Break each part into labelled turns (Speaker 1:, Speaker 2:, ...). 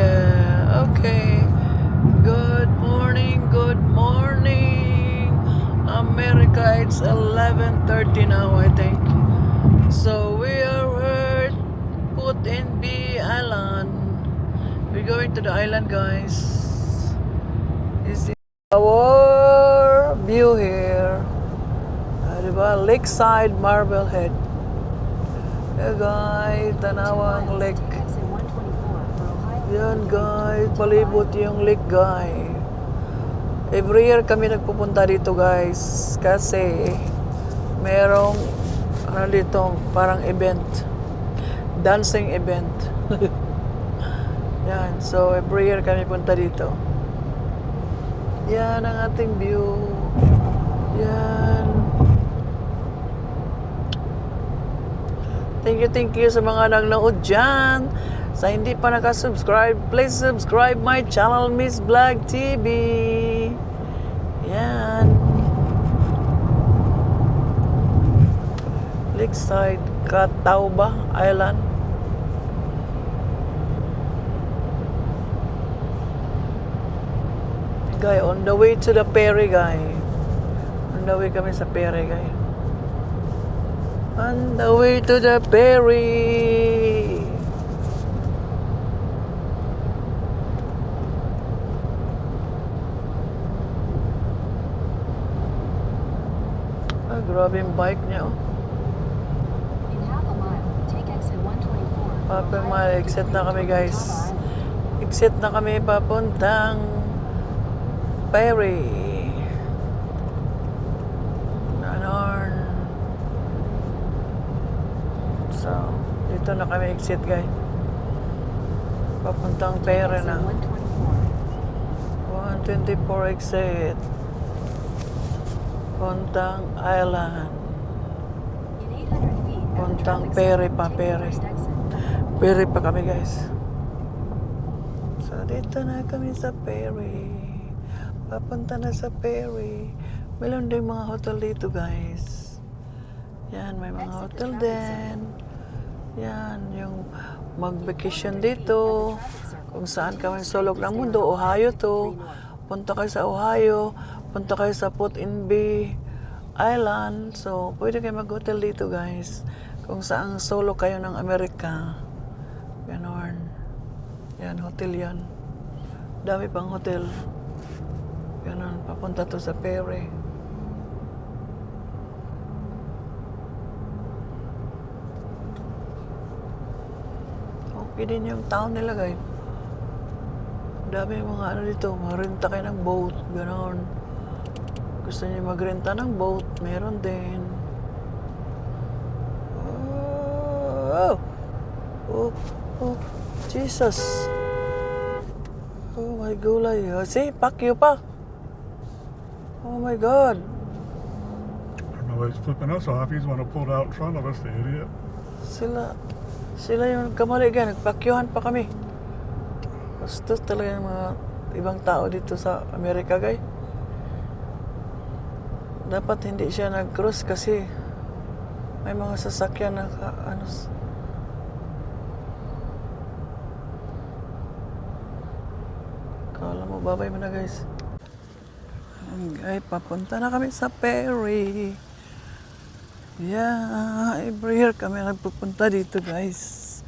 Speaker 1: Yeah, okay. Good morning, America. It's 11:30 now, I think. So we are here, put in B Island. We're going to the island, guys. This is our view here. Diba? Lakeside Marblehead. Yeah, guys, Tanawang Lake. Yan, guys. Palibot yung lake, guys. Every year kami nagpupunta dito, guys. Kasi merong dito, parang event. Dancing event. Yan. So, every year kami punta dito. Yan ang ating view. Yan. Thank you sa mga nanonood dyan. Sa hindi pa nakasubscribe, please subscribe my channel, Miss Vlog TV. Yan. Lakeside, Catawba Island. Guy, on the way to the ferry, guy. On the way kami sa ferry, guy. On the way to the ferry. Grabe yung bike niya, oh.
Speaker 2: In half a mile, take exit 124.
Speaker 1: Half a mile, exit na kami, guys. Exit na kami papuntang ferry. Ganon. So, dito na kami exit, guys. Papuntang ferry na. 124 exit. Puntang Island.
Speaker 2: In 800 feet,
Speaker 1: Puntang ferry pa, ferry. Ferry pa kami, guys. So, dito na kami sa ferry. Papunta na sa ferry. Meron din mga hotel dito, guys. Yan, may mga hotel din. Yan, yung mag-vacation dito. Kung saan kami sulok ng mundo. Ohio to. Punta kayo sa Ohio. Punta kayo sa Put-in-B Island. So, pwede kayo mag-hotel dito, guys. Kung saan solo kayo ng Amerika. Ganon. Yan, hotel yan. Dami pang hotel. Ganon, papunta to sa ferry. Okay din yung town nila, guys. Dami mga ano dito, marenta kayo ng boat. Ganon. Gusto niyo magrenta ng boat, meron din. Oh, oh, oh, Jesus. Oh my gulay. See, pakyo pa. Oh my God.
Speaker 3: I don't know why he's flipping us off. He's the one who pulled out in front of us, the idiot.
Speaker 1: Sila yung kamali gan, nagpakyuhan pa kami. Bastos talaga yung mga ibang tao dito sa Amerika, guys. Dapat hindi siya nag-cross kasi may mga sasakyan na kala mo, babay mo na, guys. Ay, papunta na kami sa ferry. Yeah, every year kami nagpupunta dito, guys.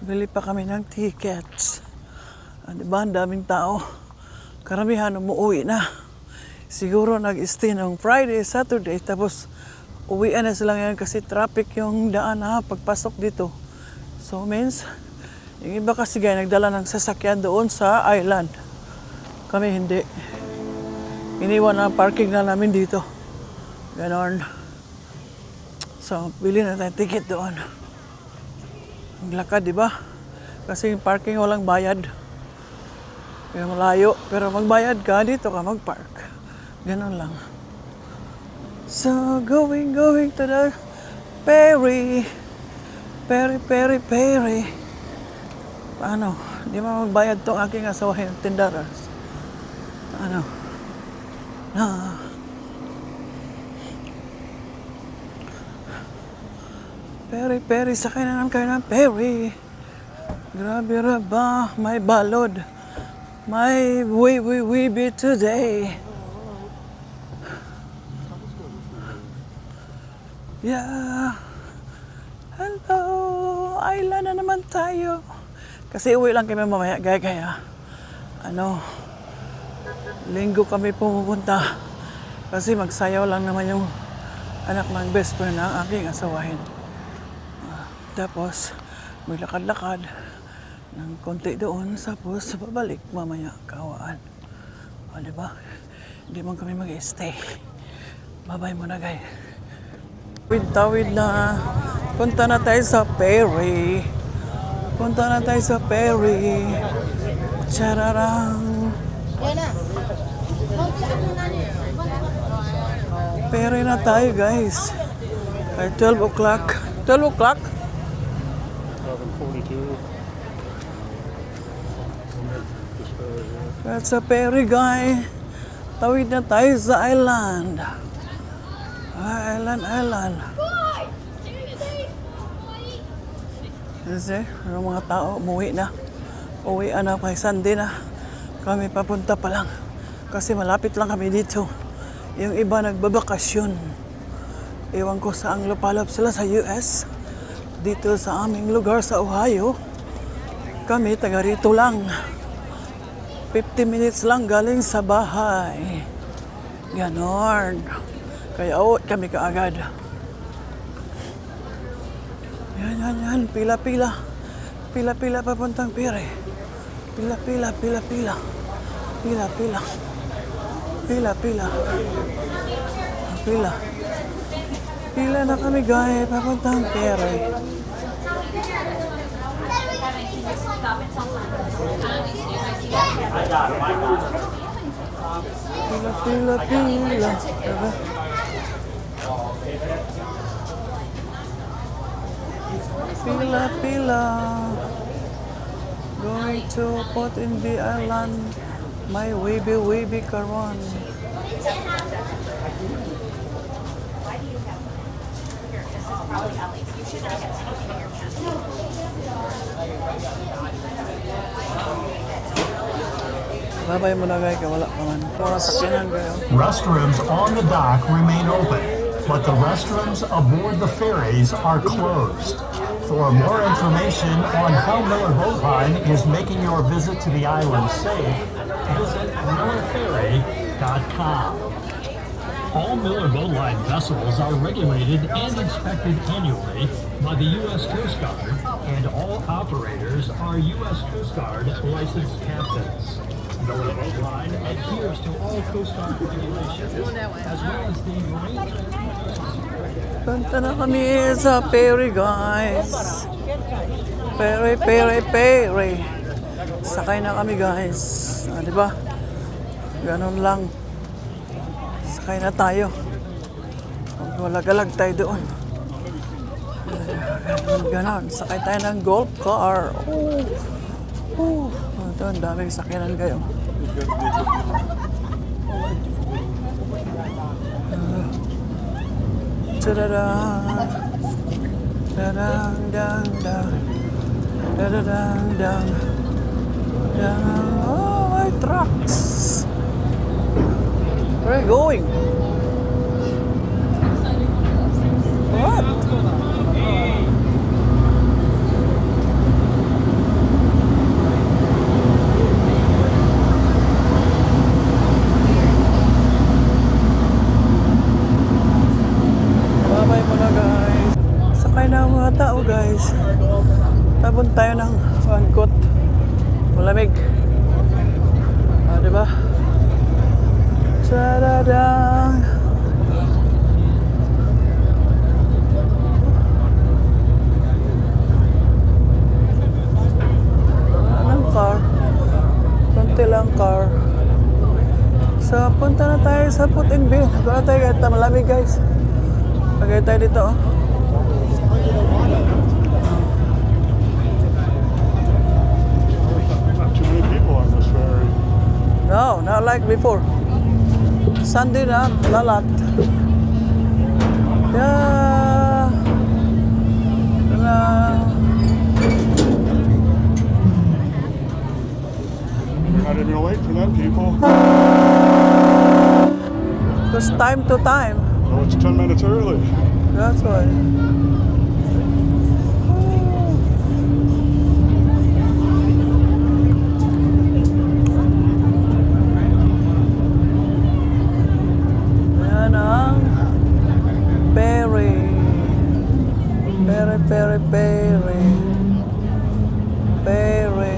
Speaker 1: Bili pa kami ng tickets. Diba, ang daming tao. Karamihan umuwi na. Siguro nag-stay ng Friday, Saturday, tapos uwian na sila ngayon kasi traffic yung daan pagpasok dito. So means, yung iba kasi guys, nagdala ng sasakyan doon sa island. Kami hindi. Iniwan na parking na namin dito. Ganon. So, bili na tayong ticket doon. Naglakad, di ba? Kasi yung parking walang bayad. Kaya malayo. Pero magbayad ka, dito ka mag-park. Ganon lang. So, going to the ferry. Ferry. Paano? Di ba magbayad tong aking asawahin ng tindaras? Ano? Ferry. Sakay na naman kayo ng ferry. Grabe ra ba, may balod. May we today. Yeah. Hello. Island na naman tayo. Kasi uwi lang kami mamaya, gaya. Linggo kami pumupunta. Kasi magsayaw lang naman yung anak ng best friend ng aking asawahin. Tapos, may lakad-lakad ng konti doon. Tapos, babalik mamaya, kawaan. O, diba? Hindi man kami mag-stay. Bye-bye muna, guys. Tawid na. Punta na tayo sa ferry. Chararang. Ferry na tayo, guys. Ay, 12 o'clock. 12 o'clock?
Speaker 3: 11:42.
Speaker 1: That's a ferry, guys. Tawid na tayo sa island. Island. Kasi, ang mga tao, umuwi na. Uwian na, kay Sunday na. Kami papunta pa lang. Kasi malapit lang kami dito. Yung iba nagbabakasyon. Ewan ko saang lupalop sila sa US. Dito sa aming lugar sa Ohio. Kami taga rito lang. 50 minutes lang galing sa bahay. Ganon. Kaya kami kaagad. Yan. Pila-pila. Pila-pila papuntang pire. Pila-pila. Pila na kami, guys, papuntang pire. Pila. Diba? Pila. Going to Port in the Island. My wavy karon. Babay mo na, guys, wala pa man. Para sakyanan kayo.
Speaker 4: Restrooms on the dock remain open, but the restrooms aboard the ferries are closed. For more information on how Miller Boat Line is making your visit to the island safe, visit millerferry.com. All Miller Boat Line vessels are regulated and inspected annually by the U.S. Coast Guard, and all operators are U.S. Coast Guard licensed captains. Miller Boat Line adheres to all Coast Guard regulations, as well as the Marine.
Speaker 1: Punta na kami sa ferry, guys. Ferry. Sakay na kami, guys. Diba? Ganon lang. Sakay na tayo. Magwalagalag tayo doon. Ganon. Sakay tayo ng golf car. Ito, ang daming sakyanan kayo. Oh, my trucks. Where are you going? What? Babay mo na, guys. Sakay na ang mga tao, guys. Tabon tayo ng angkot. Malamig. Diba? Tadadang! Anong car? Konti lang car. So, punta na tayo sa Putinville. Punta tayo kahit malamig, guys. Pagay tayo dito, oh.
Speaker 3: Not too many people on this ferry.
Speaker 1: No, not like before. Sunday na, lalat. Yeah.
Speaker 3: Not even gonna wait for them people.
Speaker 1: Because time to time.
Speaker 3: Oh, it's 10 minutes early.
Speaker 1: That's why. Yan ang Perry. Perry, Perry, Perry. Perry.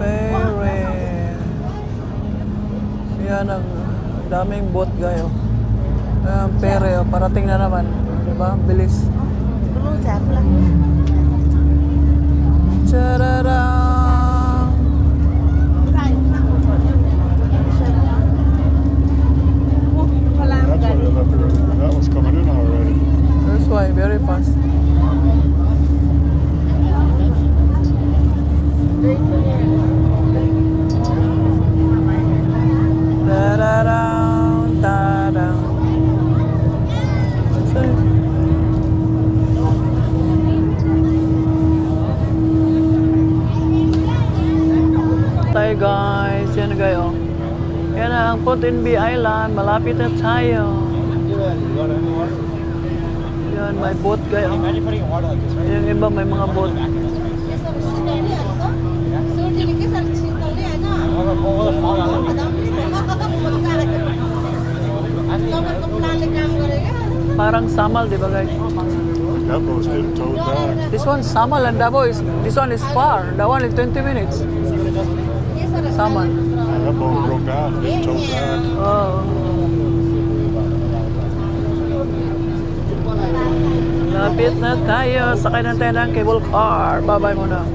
Speaker 1: Perry. Yan ang daming boat gayo. Ang Perry, oh, parating na naman. Diba? Bilis. Chararang!
Speaker 3: That's why they left early. That was coming in already.
Speaker 1: That's why, very fast. Tararang, tarang. Sorry. Tayo guys, yan kayo. Yan ang Put-in-Bee Island, malapit na tayo. Yan, may boat kayo. Yung iba may mga boat. Parang Samal, di ba guys?
Speaker 3: That boat's getting towed back.
Speaker 1: This one Samal and Davao is, this one is far. That one is 20 minutes. Samal.
Speaker 3: That boat broke down, getting towed back.
Speaker 1: Oh. Lapit na tayo. Sakay na tayo ng cable car. Bye-bye muna.